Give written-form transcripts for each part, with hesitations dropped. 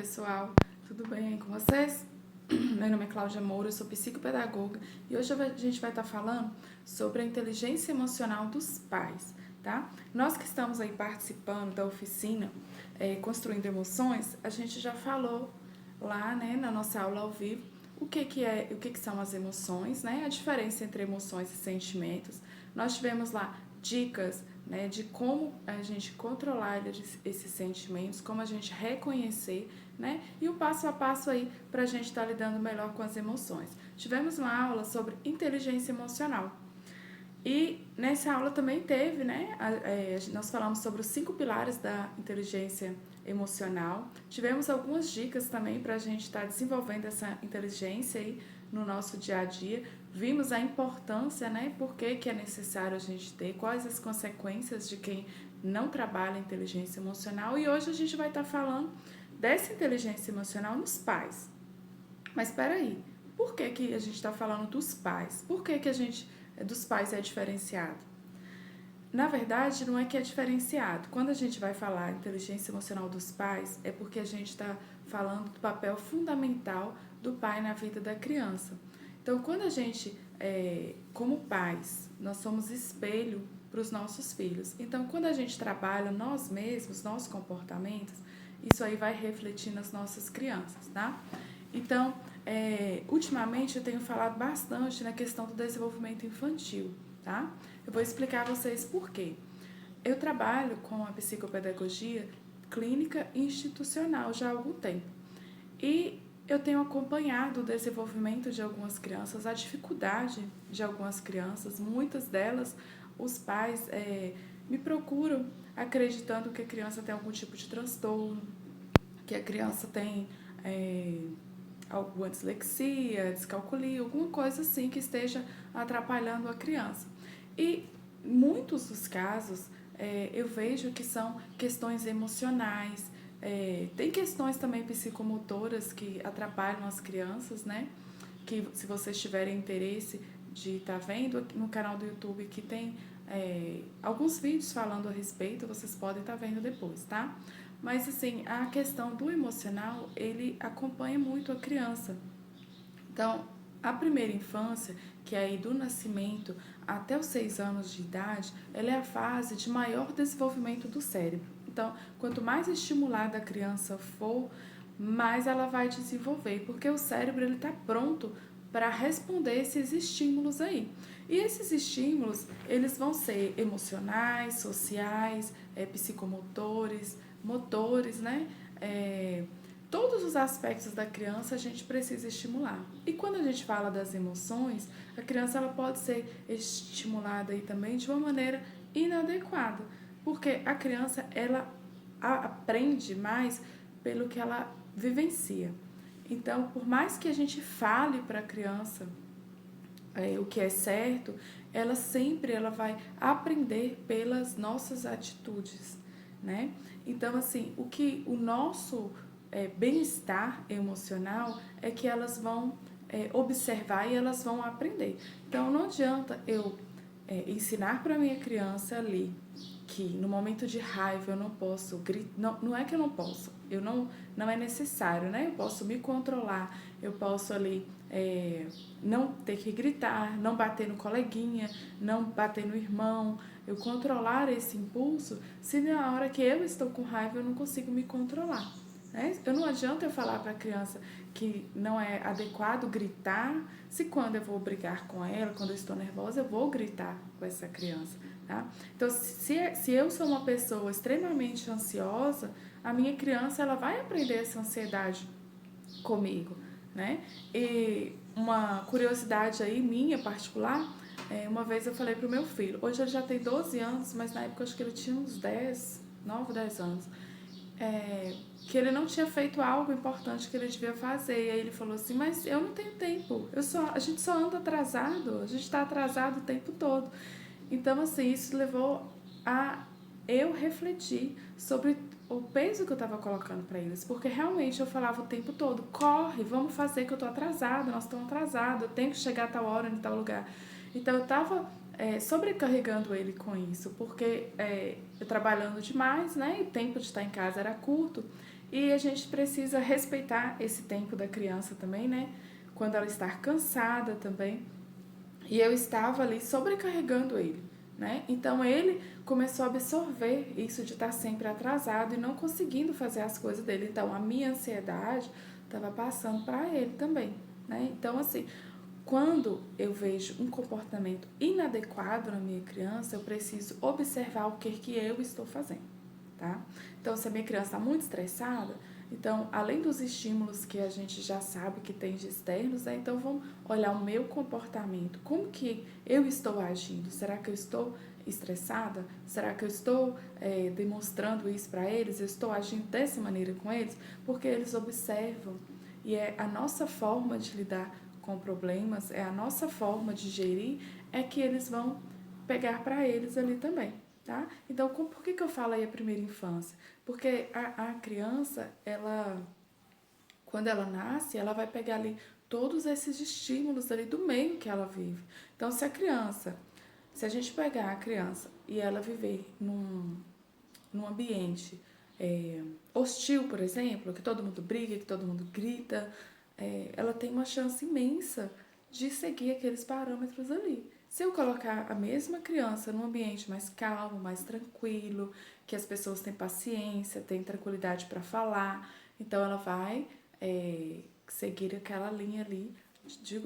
pessoal, tudo bem aí com vocês? Meu nome é Cláudia Moura, eu sou psicopedagoga e hoje a gente vai estar falando sobre a inteligência emocional dos pais, tá? Nós que estamos aí participando da oficina Construindo Emoções, a gente já falou lá, né, na nossa aula ao vivo o que são as emoções, né? A diferença entre emoções e sentimentos. Nós tivemos lá dicas, né, de como a gente controlar esses sentimentos, como a gente reconhecer, né, e o passo a passo aí para a gente estar lidando melhor com as emoções. Tivemos uma aula sobre inteligência emocional. E nessa aula também teve, né, nós falamos sobre os 5 pilares da inteligência emocional. Tivemos algumas dicas também para a gente estar desenvolvendo essa inteligência aí no nosso dia a dia. Vimos a importância, né, por que é necessário a gente ter, quais as consequências de quem não trabalha inteligência emocional. E hoje a gente vai estar falando dessa inteligência emocional nos pais. Mas espera aí, por que a gente está falando dos pais? Por que a gente dos pais é diferenciado? Na verdade, não é que é diferenciado. Quando a gente vai falar inteligência emocional dos pais, é porque a gente está falando do papel fundamental do pai na vida da criança. Então, quando a gente, como pais, nós somos espelho para os nossos filhos. Então, quando a gente trabalha nós mesmos, nossos comportamentos, isso aí vai refletir nas nossas crianças, tá? Então, ultimamente eu tenho falado bastante na questão do desenvolvimento infantil, tá? Eu vou explicar a vocês por quê. Eu trabalho com a psicopedagogia clínica e institucional já há algum tempo. E eu tenho acompanhado o desenvolvimento de algumas crianças, a dificuldade de algumas crianças, muitas delas, os pais me procuram acreditando que a criança tem algum tipo de transtorno, que a criança tem alguma dislexia, descalculia, alguma coisa assim que esteja atrapalhando a criança. E muitos dos casos eu vejo que são questões emocionais, tem questões também psicomotoras que atrapalham as crianças, né? Que se vocês tiverem interesse de estar vendo no canal do YouTube que tem alguns vídeos falando a respeito, vocês podem estar vendo depois, tá? Mas assim, a questão do emocional, ele acompanha muito a criança. Então, a primeira infância, que é aí do nascimento até os 6 anos de idade, ela é a fase de maior desenvolvimento do cérebro. Então, quanto mais estimulada a criança for, mais ela vai desenvolver, porque o cérebro ele está pronto para responder esses estímulos aí. E esses estímulos, eles vão ser emocionais, sociais, psicomotores, motores, né? Todos os aspectos da criança a gente precisa estimular. E quando a gente fala das emoções, a criança ela pode ser estimulada aí também de uma maneira inadequada, porque a criança ela aprende mais pelo que ela vivencia. Então, por mais que a gente fale para a criança o que é certo, ela sempre vai aprender pelas nossas atitudes, né? Então, assim, o nosso bem-estar emocional é que elas vão observar e elas vão aprender. Então, não adianta eu ensinar para minha criança ali que no momento de raiva eu não posso gritar, não é que eu não posso, não é necessário, né? Eu posso me controlar, eu posso ali não ter que gritar, não bater no coleguinha, não bater no irmão, eu controlar esse impulso, se na hora que eu estou com raiva eu não consigo me controlar. Eu não adianta eu falar para a criança que não é adequado gritar, se quando eu vou brigar com ela, quando eu estou nervosa, eu vou gritar com essa criança. Tá? Então, se eu sou uma pessoa extremamente ansiosa, a minha criança ela vai aprender essa ansiedade comigo. Né? E uma curiosidade aí minha particular, uma vez eu falei para o meu filho, hoje ele já tem 12 anos, mas na época eu acho que ele tinha uns 9, 10 anos. Que ele não tinha feito algo importante que ele devia fazer. E aí ele falou assim, mas eu não tenho tempo, a gente só anda atrasado, a gente está atrasado o tempo todo. Então, assim, isso levou a eu refletir sobre o peso que eu estava colocando para eles, porque realmente eu falava o tempo todo, corre, vamos fazer que eu estou atrasada, nós estamos atrasados, eu tenho que chegar a tal hora em tal lugar. Então eu estava sobrecarregando ele com isso, porque eu trabalhando demais, né, e o tempo de estar em casa era curto, E a gente precisa respeitar esse tempo da criança também, né? Quando ela está cansada também. E eu estava ali sobrecarregando ele, né? Então ele começou a absorver isso de estar sempre atrasado e não conseguindo fazer as coisas dele. Então a minha ansiedade estava passando para ele também, né? Então assim, quando eu vejo um comportamento inadequado na minha criança, eu preciso observar o que eu estou fazendo, tá? Então, se a minha criança está muito estressada, então, além dos estímulos que a gente já sabe que tem de externos, né? Então vamos olhar o meu comportamento. Como que eu estou agindo? Será que eu estou estressada? Será que eu estou demonstrando isso para eles? Eu estou agindo dessa maneira com eles? Porque eles observam e é a nossa forma de lidar com problemas, é a nossa forma de gerir, é que eles vão pegar para eles ali também, tá? Então, por que eu falo aí a primeira infância? Porque a criança, ela, quando ela nasce, ela vai pegar ali todos esses estímulos ali do meio que ela vive. Então, se a gente pegar a criança e ela viver num ambiente hostil, por exemplo, que todo mundo briga, que todo mundo grita, ela tem uma chance imensa de seguir aqueles parâmetros ali. Se eu colocar a mesma criança num ambiente mais calmo, mais tranquilo, que as pessoas têm paciência, têm tranquilidade para falar, então ela vai seguir aquela linha ali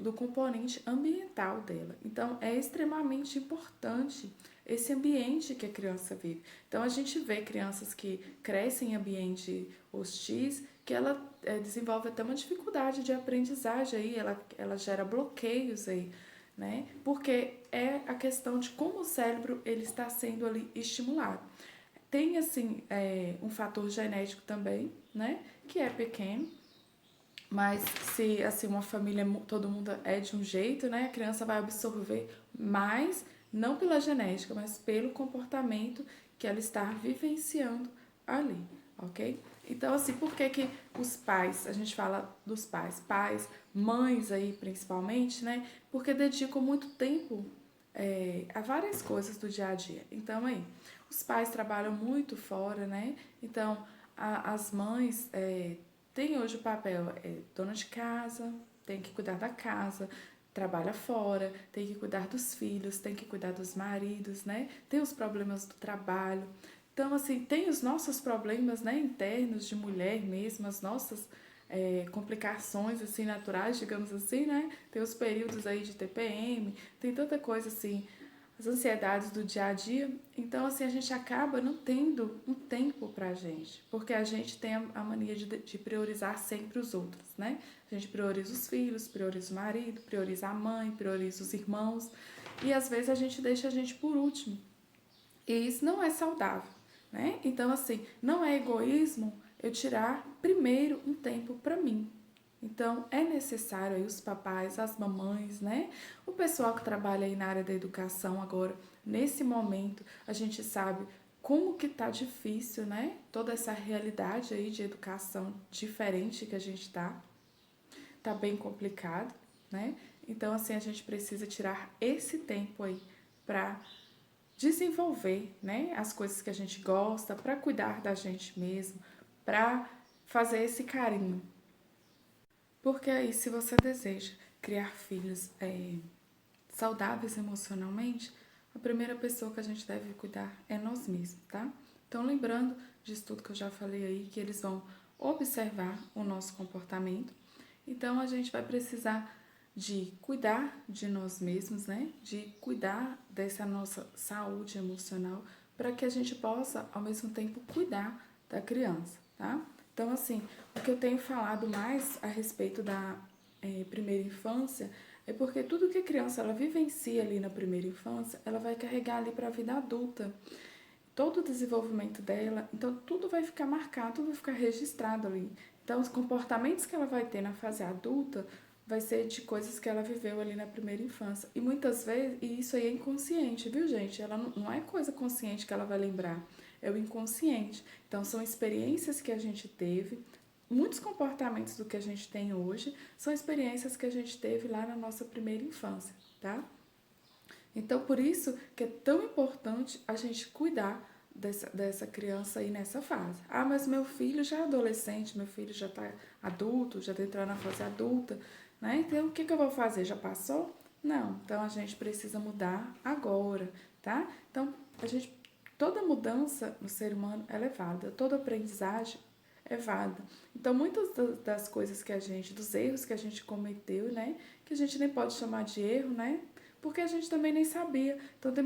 do componente ambiental dela. Então, é extremamente importante esse ambiente que a criança vive. Então, a gente vê crianças que crescem em ambiente hostis, que ela desenvolve até uma dificuldade de aprendizagem aí, ela gera bloqueios aí, né? Porque é a questão de como o cérebro ele está sendo ali estimulado. Tem, assim, um fator genético também, né? Que é pequeno, mas se assim uma família todo mundo é de um jeito, né, a criança vai absorver mais, não pela genética, mas pelo comportamento que ela está vivenciando ali, ok? Então assim, por que os pais, a gente fala dos pais, mães aí principalmente, né? Porque dedicam muito tempo a várias coisas do dia a dia. Então aí, os pais trabalham muito fora, né? Então as mães tem hoje o papel dona de casa, tem que cuidar da casa, trabalha fora, tem que cuidar dos filhos, tem que cuidar dos maridos, né? Tem os problemas do trabalho. Então, assim, tem os nossos problemas, né, internos de mulher mesmo, as nossas complicações, assim, naturais, digamos assim, né? Tem os períodos aí de TPM, tem tanta coisa, assim, as ansiedades do dia a dia. Então, assim, a gente acaba não tendo um tempo pra gente, porque a gente tem a mania de priorizar sempre os outros, né? A gente prioriza os filhos, prioriza o marido, prioriza a mãe, prioriza os irmãos, e às vezes a gente deixa a gente por último. E isso não é saudável, né? Então, assim, não é egoísmo eu tirar primeiro um tempo para mim. Então, é necessário aí os papais, as mamães, né? O pessoal que trabalha aí na área da educação agora, nesse momento, a gente sabe como que tá difícil, né? Toda essa realidade aí de educação diferente que a gente tá bem complicado, né? Então, assim, a gente precisa tirar esse tempo aí para desenvolver, né, as coisas que a gente gosta, para cuidar da gente mesmo, para fazer esse carinho. Porque aí, se você deseja criar filhos saudáveis emocionalmente, a primeira pessoa que a gente deve cuidar é nós mesmos, tá? Então, lembrando disso tudo que eu já falei aí, que eles vão observar o nosso comportamento. Então, a gente vai precisar de cuidar de nós mesmos, né? De cuidar dessa nossa saúde emocional para que a gente possa, ao mesmo tempo, cuidar da criança, tá? Então, assim, o que eu tenho falado mais a respeito da primeira infância é porque tudo que a criança ela vivencia ali na primeira infância, ela vai carregar ali para a vida adulta. Todo o desenvolvimento dela, então tudo vai ficar marcado, tudo vai ficar registrado ali. Então, os comportamentos que ela vai ter na fase adulta vai ser de coisas que ela viveu ali na primeira infância. E muitas vezes, e isso aí é inconsciente, viu, gente? Ela não é coisa consciente que ela vai lembrar, é o inconsciente. Então, são experiências que a gente teve, muitos comportamentos do que a gente tem hoje são experiências que a gente teve lá na nossa primeira infância, tá? Então, por isso que é tão importante a gente cuidar dessa criança aí nessa fase. Ah, mas meu filho já é adolescente, meu filho já está adulto, já está entrando na fase adulta, né? Então, o que eu vou fazer? Já passou? Não. Então, a gente precisa mudar agora, tá? Então, toda mudança no ser humano ela é válida, toda aprendizagem é válida. Então, muitas das coisas dos erros que a gente cometeu, né? Que a gente nem pode chamar de erro, né? Porque a gente também nem sabia. Então, tem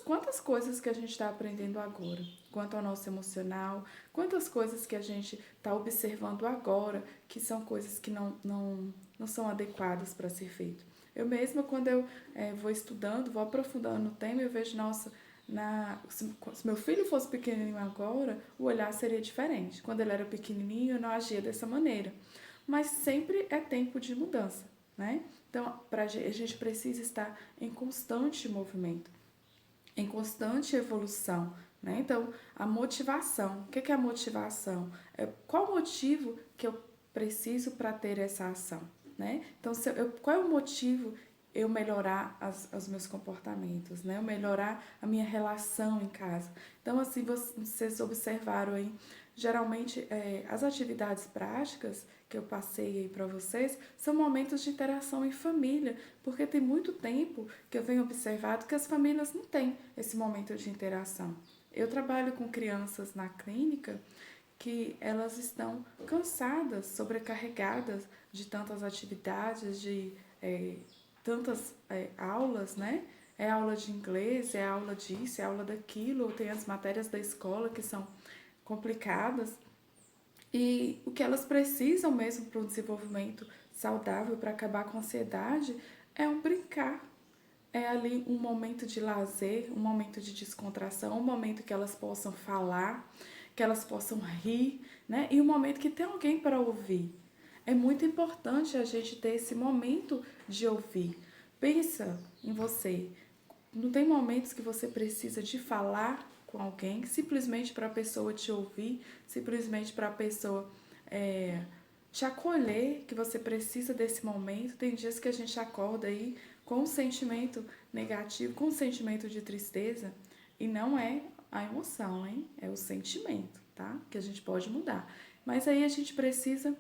quantas coisas que a gente está aprendendo agora, quanto ao nosso emocional, quantas coisas que a gente está observando agora, que são coisas que não são adequadas para ser feito. Eu mesma, quando eu vou estudando, vou aprofundando no tema, eu vejo, nossa, se meu filho fosse pequenininho agora, o olhar seria diferente. Quando ele era pequenininho, eu não agia dessa maneira. Mas sempre é tempo de mudança, né? Então, a gente precisa estar em constante movimento, em constante evolução, né? Então, a motivação. O que é a motivação? Qual o motivo que eu preciso para ter essa ação, né? Então, qual é o motivo eu melhorar os meus comportamentos, né? Eu melhorar a minha relação em casa. Então, assim, vocês observaram aí, geralmente, as atividades práticas que eu passei aí para vocês são momentos de interação em família, porque tem muito tempo que eu venho observado que as famílias não têm esse momento de interação. Eu trabalho com crianças na clínica que elas estão cansadas, sobrecarregadas de tantas atividades, de tantas aulas, né? É aula de inglês, é aula disso, é aula daquilo, tem as matérias da escola que são complicadas. E o que elas precisam mesmo para um desenvolvimento saudável, para acabar com a ansiedade, é um brincar. É ali um momento de lazer, um momento de descontração, um momento que elas possam falar, que elas possam rir, né? E um momento que tem alguém para ouvir. É muito importante a gente ter esse momento de ouvir. Pensa em você. Não tem momentos que você precisa de falar com alguém, simplesmente para a pessoa te ouvir, simplesmente para a pessoa te acolher, que você precisa desse momento. Tem dias que a gente acorda aí com um sentimento negativo, com um sentimento de tristeza, e não é a emoção, hein? É o sentimento, tá? Que a gente pode mudar. Mas aí a gente precisa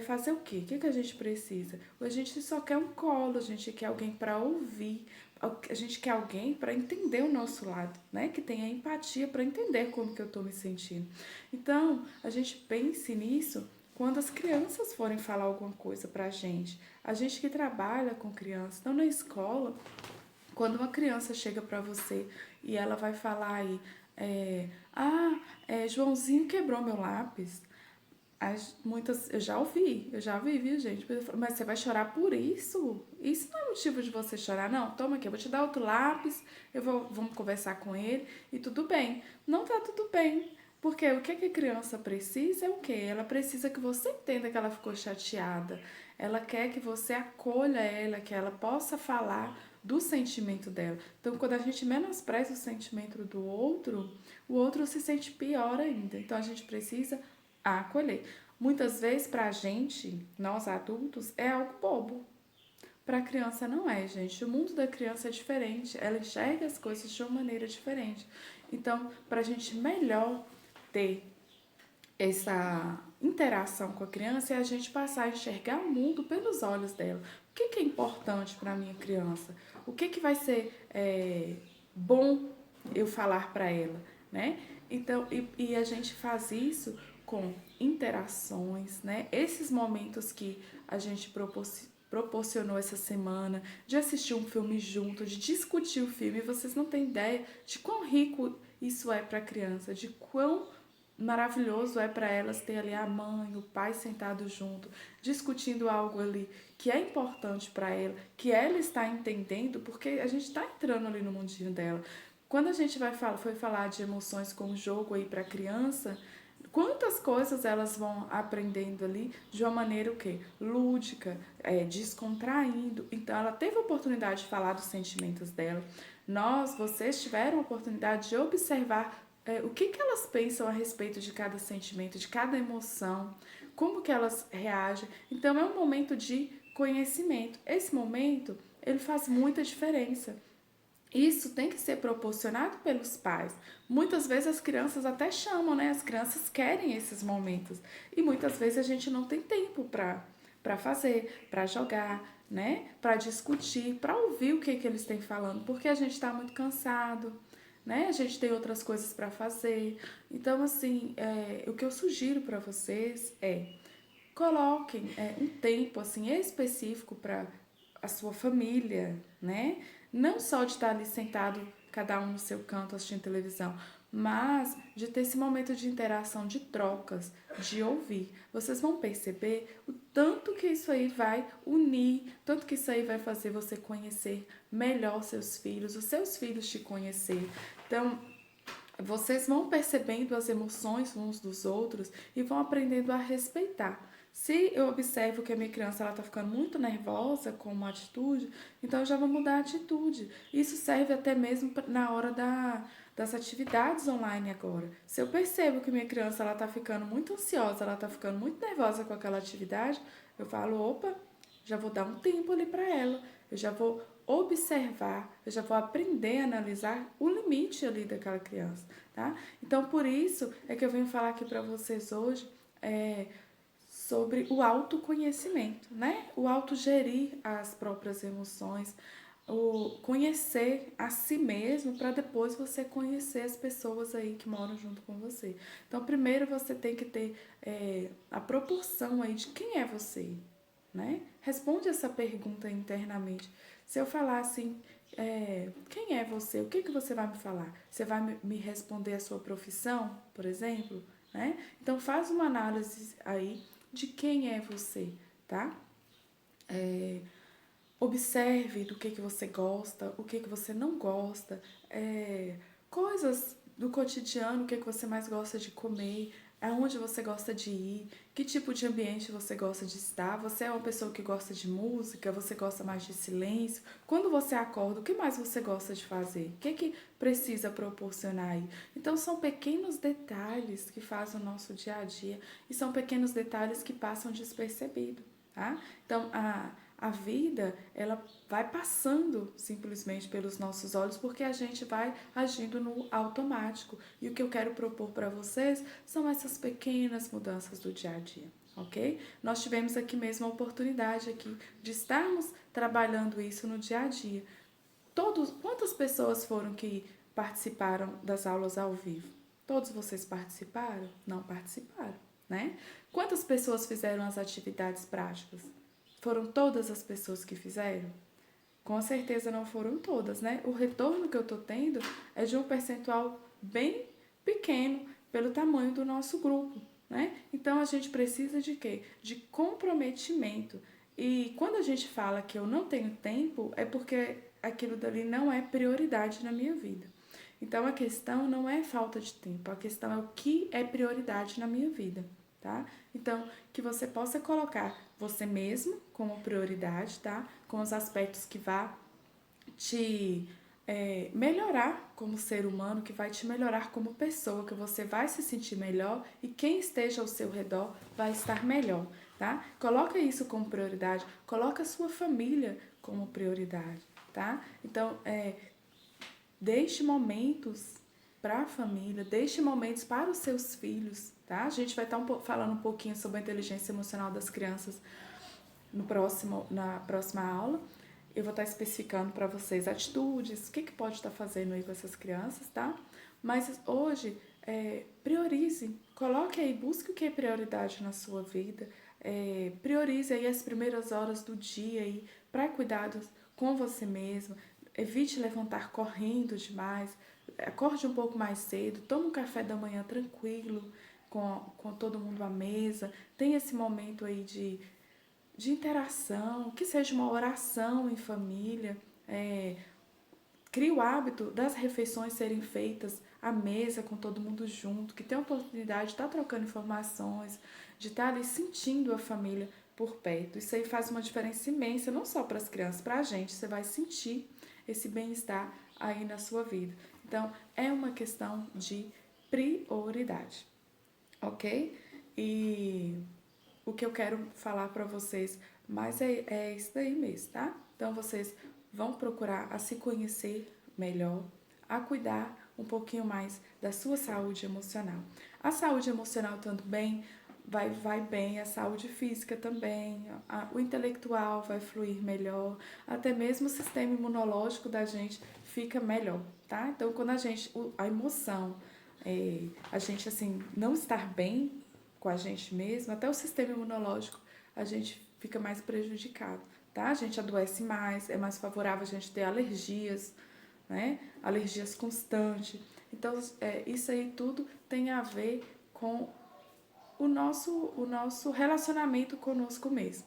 fazer o quê? O que a gente precisa? A gente só quer um colo, a gente quer alguém para ouvir, a gente quer alguém para entender o nosso lado, né? Que tenha empatia para entender como que eu estou me sentindo. Então, a gente pense nisso quando as crianças forem falar alguma coisa para a gente. A gente que trabalha com crianças, então na escola, quando uma criança chega para você e ela vai falar aí, Joãozinho quebrou meu lápis. Eu já ouvi, viu, gente? Mas você vai chorar por isso? Isso não é motivo de você chorar, não. Toma aqui, eu vou te dar outro lápis, vamos conversar com ele e tudo bem. Não tá tudo bem. Porque o que a criança precisa é o quê? Ela precisa que você entenda que ela ficou chateada. Ela quer que você acolha ela, que ela possa falar do sentimento dela. Então, quando a gente menospreza o sentimento do outro, o outro se sente pior ainda. Então, a gente precisa acolher. Muitas vezes, para a gente, nós adultos, é algo bobo. Para a criança não é, gente. O mundo da criança é diferente. Ela enxerga as coisas de uma maneira diferente. Então, para a gente melhor ter essa interação com a criança, é a gente passar a enxergar o mundo pelos olhos dela. O que é importante para a minha criança? O que vai ser bom eu falar para ela, né? Então, e a gente faz isso com interações, né? Esses momentos que a gente proporcionou essa semana, de assistir um filme junto, de discutir o filme, vocês não têm ideia de quão rico isso é para a criança, de quão maravilhoso é para elas ter ali a mãe, o pai sentado junto, discutindo algo ali que é importante para ela, que ela está entendendo, porque a gente está entrando ali no mundinho dela. Quando a gente foi falar de emoções com o jogo aí para criança, quantas coisas elas vão aprendendo ali de uma maneira o quê? Lúdica, descontraindo. Então, ela teve a oportunidade de falar dos sentimentos dela. Vocês tiveram a oportunidade de observar o que elas pensam a respeito de cada sentimento, de cada emoção, como que elas reagem. Então, é um momento de conhecimento. Esse momento, ele faz muita diferença. Isso tem que ser proporcionado pelos pais. Muitas vezes as crianças até chamam, né? As crianças querem esses momentos. E muitas vezes a gente não tem tempo para fazer, para jogar, né? Para discutir, para ouvir o que eles têm falando, porque a gente está muito cansado, né? A gente tem outras coisas para fazer. Então, assim, o que eu sugiro para vocês é coloquem um tempo assim específico para a sua família, né? Não só de estar ali sentado, cada um no seu canto assistindo televisão, mas de ter esse momento de interação, de trocas, de ouvir. Vocês vão perceber o tanto que isso aí vai unir, tanto que isso aí vai fazer você conhecer melhor seus filhos, os seus filhos te conhecer. Então, vocês vão percebendo as emoções uns dos outros e vão aprendendo a respeitar. Se eu observo que a minha criança está ficando muito nervosa com uma atitude, então eu já vou mudar a atitude. Isso serve até mesmo na hora das atividades online agora. Se eu percebo que minha criança está ficando muito ansiosa, ela está ficando muito nervosa com aquela atividade, eu falo, opa, já vou dar um tempo ali para ela. Eu já vou observar, eu já vou aprender a analisar o limite ali daquela criança, tá? Então, por isso é que eu venho falar aqui para vocês hoje sobre o autoconhecimento, né? O autogerir as próprias emoções, o conhecer a si mesmo para depois você conhecer as pessoas aí que moram junto com você. Então, primeiro você tem que ter a proporção aí de quem é você, né? Responde essa pergunta internamente. Se eu falar assim, quem é você? O que, que você vai me falar? Você vai me responder a sua profissão, por exemplo? Né? Então faz uma análise aí de quem é você, tá? Observe do que você gosta, o que você não gosta, coisas do cotidiano, o que você mais gosta de comer, aonde você gosta de ir, que tipo de ambiente você gosta de estar. Você é uma pessoa que gosta de música, você gosta mais de silêncio. Quando você acorda, o que mais você gosta de fazer? O que precisa proporcionar aí? Então, são pequenos detalhes que fazem o nosso dia a dia e são pequenos detalhes que passam despercebido, tá? Então, a vida, ela vai passando simplesmente pelos nossos olhos porque a gente vai agindo no automático. E o que eu quero propor para vocês são essas pequenas mudanças do dia a dia, ok? Nós tivemos aqui mesmo a oportunidade aqui de estarmos trabalhando isso no dia a dia. Quantas pessoas foram que participaram das aulas ao vivo? Todos vocês participaram? Não participaram, né? Quantas pessoas fizeram as atividades práticas? Foram todas as pessoas que fizeram? Com certeza não foram todas, né? O retorno que eu estou tendo é de um percentual bem pequeno pelo tamanho do nosso grupo, né? Então a gente precisa de quê? De comprometimento. E quando a gente fala que eu não tenho tempo, é porque aquilo dali não é prioridade na minha vida. Então a questão não é falta de tempo, a questão é o que é prioridade na minha vida, tá? Então, que você possa colocar você mesmo como prioridade, tá? Com os aspectos que vá te melhorar como ser humano, que vai te melhorar como pessoa, que você vai se sentir melhor e quem esteja ao seu redor vai estar melhor, tá? Coloca isso como prioridade, coloca a sua família como prioridade, tá? Então, deixe momentos para a família, deixe momentos para os seus filhos, tá? A gente vai estar falando um pouquinho sobre a inteligência emocional das crianças na próxima aula. Eu vou estar especificando para vocês atitudes, o que pode estar fazendo aí com essas crianças, tá? Mas hoje, priorize, coloque aí, busque o que é prioridade na sua vida, priorize aí as primeiras horas do dia aí para cuidados com você mesmo, evite levantar correndo demais, acorde um pouco mais cedo, tome um café da manhã tranquilo, com todo mundo à mesa, tenha esse momento aí de interação, que seja uma oração em família, crie o hábito das refeições serem feitas à mesa com todo mundo junto, que tenha a oportunidade de estar trocando informações, de estar ali sentindo a família por perto. Isso aí faz uma diferença imensa, não só para as crianças, para a gente. Você vai sentir esse bem-estar aí na sua vida. Então, é uma questão de prioridade, ok? E o que eu quero falar para vocês mais é isso daí mesmo, tá? Então, vocês vão procurar a se conhecer melhor, a cuidar um pouquinho mais da sua saúde emocional. A saúde emocional estando bem, vai bem, a saúde física também, o intelectual vai fluir melhor, até mesmo o sistema imunológico da gente fica melhor, tá? Então, quando a emoção, a gente assim, não estar bem com a gente mesmo, até o sistema imunológico, a gente fica mais prejudicado, tá? A gente adoece mais, é mais favorável a gente ter alergias, né? Alergias constantes. Então, isso aí tudo tem a ver com o nosso relacionamento conosco mesmo,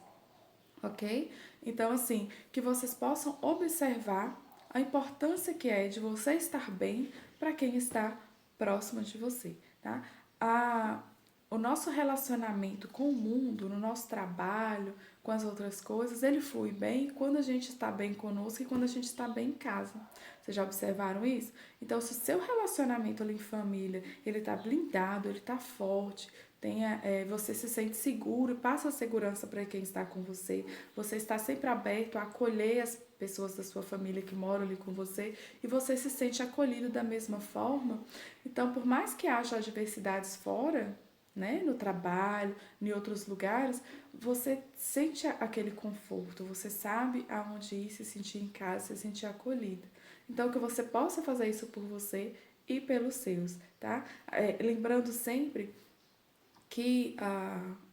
ok? Então, assim, que vocês possam observar a importância que é de você estar bem para quem está próximo de você, tá? O nosso relacionamento com o mundo, no nosso trabalho, com as outras coisas, ele flui bem quando a gente está bem conosco e quando a gente está bem em casa. Vocês já observaram isso? Então, se o seu relacionamento ali em família, ele está blindado, ele está forte, você se sente seguro e passa a segurança para quem está com você, você está sempre aberto a acolher as pessoas da sua família que moram ali com você e você se sente acolhido da mesma forma. Então, por mais que haja adversidades fora, né, no trabalho, em outros lugares, você sente aquele conforto, você sabe aonde ir, se sentir em casa, se sentir acolhida. Então, que você possa fazer isso por você e pelos seus, tá? Lembrando sempre que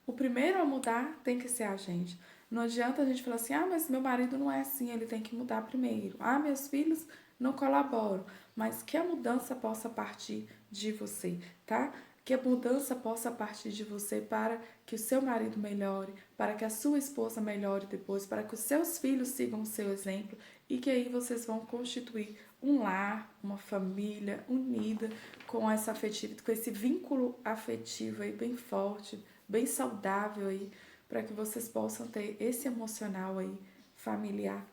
o primeiro a mudar tem que ser a gente. Não adianta a gente falar assim, mas meu marido não é assim, ele tem que mudar primeiro. Meus filhos não colaboram. Mas que a mudança possa partir de você, tá? Que a mudança possa partir de você para que o seu marido melhore, para que a sua esposa melhore depois, para que os seus filhos sigam o seu exemplo e que aí vocês vão constituir um lar, uma família unida com essa afetividade, com esse vínculo afetivo aí bem forte, bem saudável aí, para que vocês possam ter esse emocional aí familiar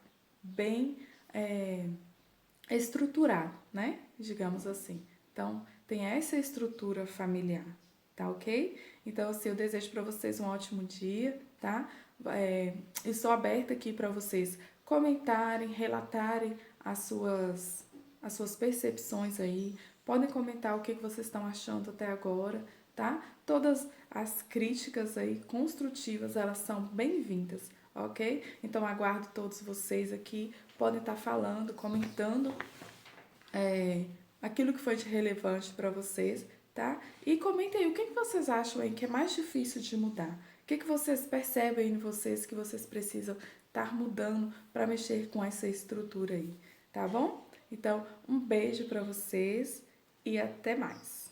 bem estruturado, né? Digamos assim. Então, tem essa estrutura familiar, tá ok? Então, assim, eu desejo para vocês um ótimo dia, tá? Estou aberta aqui para vocês comentarem, relatarem as suas percepções aí. Podem comentar o que vocês estão achando até agora, tá? Todas as críticas aí construtivas, elas são bem-vindas, ok? Então, aguardo todos vocês aqui. Podem estar falando, comentando aquilo que foi de relevante para vocês, tá? E comentem aí o que vocês acham aí que é mais difícil de mudar. O que vocês percebem em vocês que vocês precisam estar mudando para mexer com essa estrutura aí, tá bom? Então, um beijo para vocês e até mais.